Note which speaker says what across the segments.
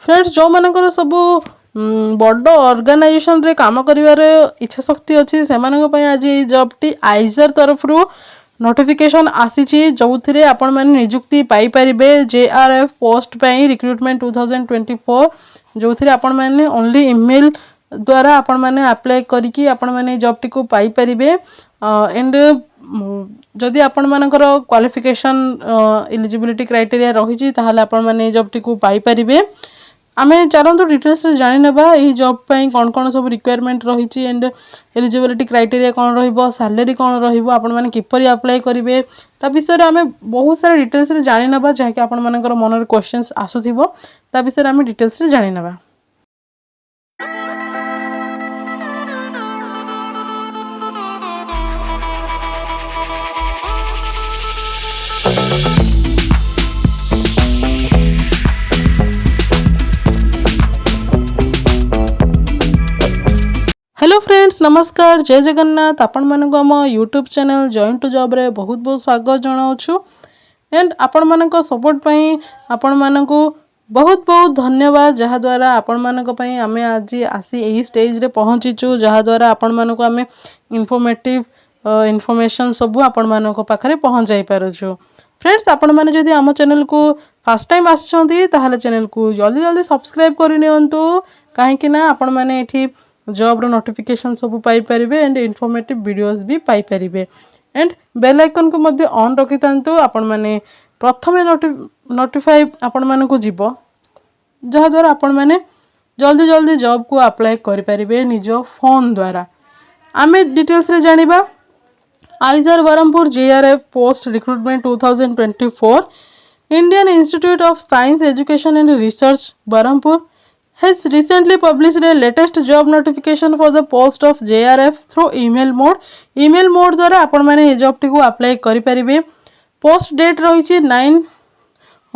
Speaker 1: Friends जो मानकर सब बड़ ऑर्गेनाइजेशन रे काम करिवार इच्छा शक्ति अच्छी से आज ये जॉब टी आइजर तरफ नोटिफिकेशन आसी जो थे आपण मैंने निजुक्ति पाई परिबे JRF पोस्ट पाई रिक्रुटमेंट 2024 जो थे आपण मैंने ओनली ईमेल द्वारा आपण मैंने अप्लाई करिकी आपण मैंने जॉब टी को पाई परिबे एंड जदि आपण मानकर क्वालिफिकेशन एलिजिबिलिटी क्राइटेरिया रही ताहले आपण मैंने जॉब टी को पाई परिबे आमे चलतु डिटेल्स जानी नेबा यही जॉब पाई कौन कौन सब रिक्वायरमेंट रही एंड एलिजिबिलिटी क्राइटेरिया कौन रहिबो सैलरी कौन रहिबो आपण माने किपरि अप्लाई करिवे ता विषय रे आमे बहुत सारा डिटेल्स रे जानी नेबा जहाँकि आपण मानकर मन रे क्वेश्चंस आसुथिबो ता विषय रे आमे डिटेल्स रे जानी नेबा। हेलो फ्रेंड्स नमस्कार जय जगन्नाथ आपण मानक आम YouTube channel join to job रे बहुत बहुत स्वागत जनाऊँ एंड आपण मानक सपोर्ट पई आपण मानक बहुत बहुत धन्यवाद जहाँ द्वारा आपण मानक पई आमे आज आसी यही स्टेज रे पहुँचीचु जहाँ द्वारा आपण मानक आमे इनफॉर्मेटिव इनफॉर्मेशन सब आपण मानक पाखरे पहुँचाई पारुछु। फ्रेंड्स आपण माने जदि आम चैनल को फर्स्ट टाइम आछंती ताहले चैनल को जल्दी जल्दी सब्सक्राइब करि नियंतु काहेकि ना आपण माने एठी जॉब रो नोटिफिकेशन सब पाई परिबे एंड इनफॉर्मेटिव वीडियोस भी पाई परिबे एंड बेल आइकन को मध्य ऑन रखि तांतु आपण माने प्रथमे नोटिफाई आपण माने को जीवो जहा द्वारा आपण माने जल्दी जल्दी जॉब को अप्लाई करि परिबे निज फोन द्वारा। आमे डिटेल्स रे जानिबा IISER Berhampur JRF post recruitment 2024 Indian Institute of Science Education and Research Berhampur has recently published a latest job notification for the post of JRF through email mode। email mode द्वारा आपण माने ए जॉब टी को apply करि परिबे। Post date रही 9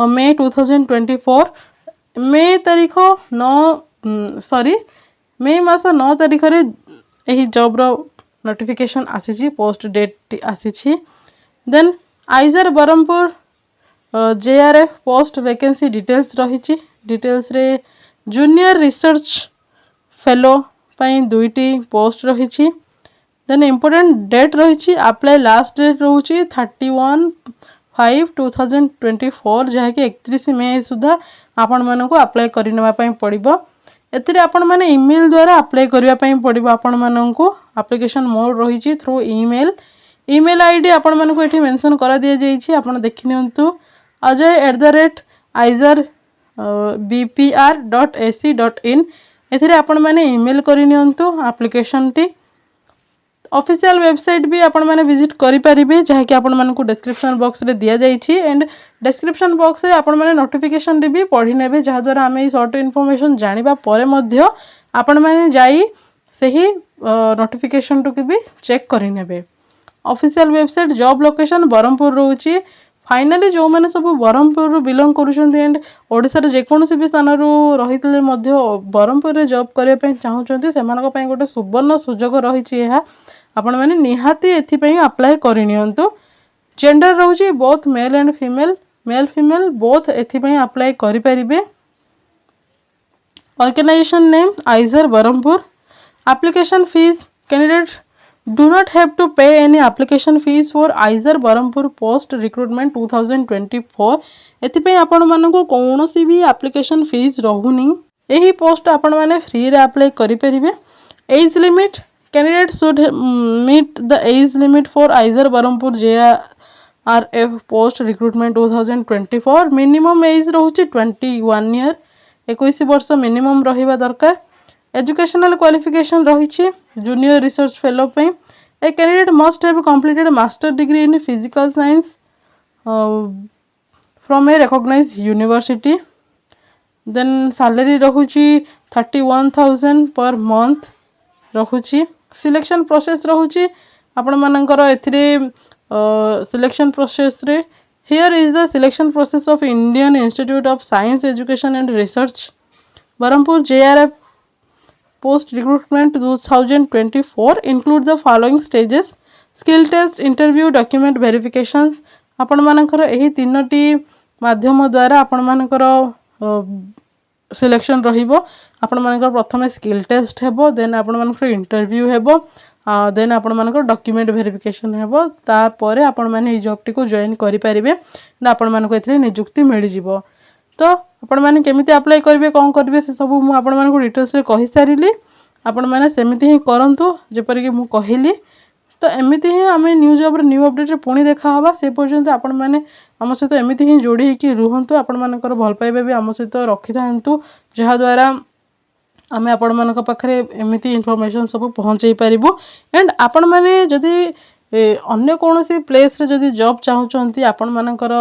Speaker 1: मई 2024 मे तारीख 9 मे मास 9 तारीख रे एही जॉब रो नोटिफिकेशन आसी पोस्ट डेट आसी then IISER Berhampur JRF post vacancy details रही डिटेल्स रे जूनियर रिसर्च फेलो पाई दुईटी पोस्ट रही देन इम्पोर्टेंट डेट रही अप्लाई लास्ट डेट रोचे 31/5/2024 जहाँकि 31 मई सुधा आपण मानक अप्लाई करने पड़ो। एथिरे आपण माने ईमेल द्वारा अप्लाई करने पड़ो आपण मानक एप्लिकेशन मोड रही थ्रू ईमेल ईमेल आईडी आपण मानक एठी मेंशन करा दिया जाइछि आपण देखि नियंतु ajay@izer bpr.ac.in एथिरे आपण माने ईमेल करि नियंतु एप्लिकेशन टी ऑफिशियल वेबसाइट भी आपण माने विजिट करि परिबे जहा कि आपण मानकु डिस्क्रिप्शन बॉक्स रे दिया जाइछि एंड डिस्क्रिप्शन बॉक्स रे आपण माने नोटिफिकेशन रे भी पढि नेबे जहा द्वारा हमें ई शॉर्ट इन्फॉर्मेशन जानिबा परे मध्य आपण माने जाई सही नोटिफिकेशन टू के भी चेक करि नेबे। Official website job location Berhampur रहउछि। फाइनाली जो मैंने सब बरहमपुर बिलोंग करुँच एंड ओडिशार जेकोसी भी स्थान रही बरहमपुर जॉब करने चाहते से गोटे सुवर्ण सुजोग रही आपण मैंने निहाती एथि अप्लाई करनियंतु। जेंडर रोचे both male and female both एथि अप्लाई करि परिबे। Organisation name IISER Berhampur. Application fees candidate do not have to pay any application fees for IISER Berhampur post recruitment 2024 एथिपई आपण मानक कौनसी भी एप्लिकेशन फीस रहूनी यही पोस्ट आपण माने फ्री रे अप्लाई करि परिबे। Age limit candidate should meet the age limit for IISER Berhampur JRF post recruitment 2024 minimum age रहउची 21 ईयर 21 वर्ष मिनिमम रहिबा दरकार। एजुकेशनल क्वालिफिकेशन रही जूनियर रिसर्च फेलो पे a candidate must have completed master degree in physical science from a recognised university. Then salary रहुची 31,000 per month रहुची। Selection process रहुची आपण मानकर एथिरे सिलेक्शन प्रोसेस रे here is the selection process of Indian Institute of Science Education and Research Berhampur JRF post recruitment 2024 include the following stages: skill test, interview, document verifications। आपण मानकर एही तीनोटी माध्यम द्वारा आपण मानकर सिलेक्शन रहिबो आपण मानकर प्रथम स्किल टेस्ट हेबो देन आपण मानकर इंटरव्यू हेबो देन आपण मानकर डॉक्यूमेंट वेरिफिकेशन हेबो तापरे आपण माने ई जॉब टी को जॉइन करि परिबे ना आपण मानको एथरे नियुक्ति मिलि जिवो तो आपण माने केमिति अप्लाई करिवे कोन करिवे से सब मु आपण मानको डिटेल्स रे कहि सारिली आपण माने सेमिति ही करंतु जेपर कि मु कहिली तो एमिति ही आम न्यू जॉब न्यू अपडेट पुणी देखा हवा से पर्यंत आपण मैंने आम सहित एमिति ही जोड़ी होकर रुहतु आपण मानकर भल पाइबा भी आम सहित रखि था जहाद्वारा आम आपण मान पाखे एमती इनफॉरमेशन सब पहुँचे पारूँ एंड आपण मैंने जदि अन्य कौन सी प्लेस रे जदि जॉब चाहूँगी आपण मानकर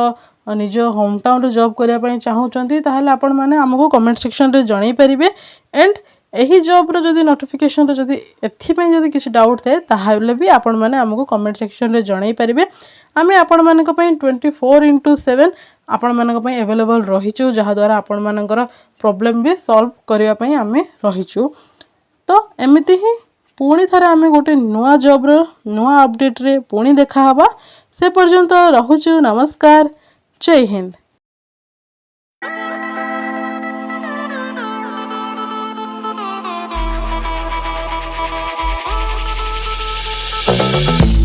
Speaker 1: निज होम टाउन रे जॉब करने चाहूँगी ताहले आपण मैंने आमको कमेंट सेक्शन रे जणई पारिबे एंड यही जॉब रो जदि नोटिफिकेशन रो जदि एथिपई जदि किसी डाउट थाए ताहले भी आपण माने हमको कमेंट सेक्शन रे जणई पारिबे आमे आपण मानक पई 24/7 आपण मानक पई अवेलेबल रहिछु जहा द्वारा आपण मानकर प्रॉब्लम भी सॉल्व करिया पई आमे रहिछु तो एमिति ही पुणी थारे आमे गोटे नुआ जॉब रो नुआ अपडेट रे पुणी देखा हबा से पर्यंत रहुछु नमस्कार जय हिंद।
Speaker 2: Thank you.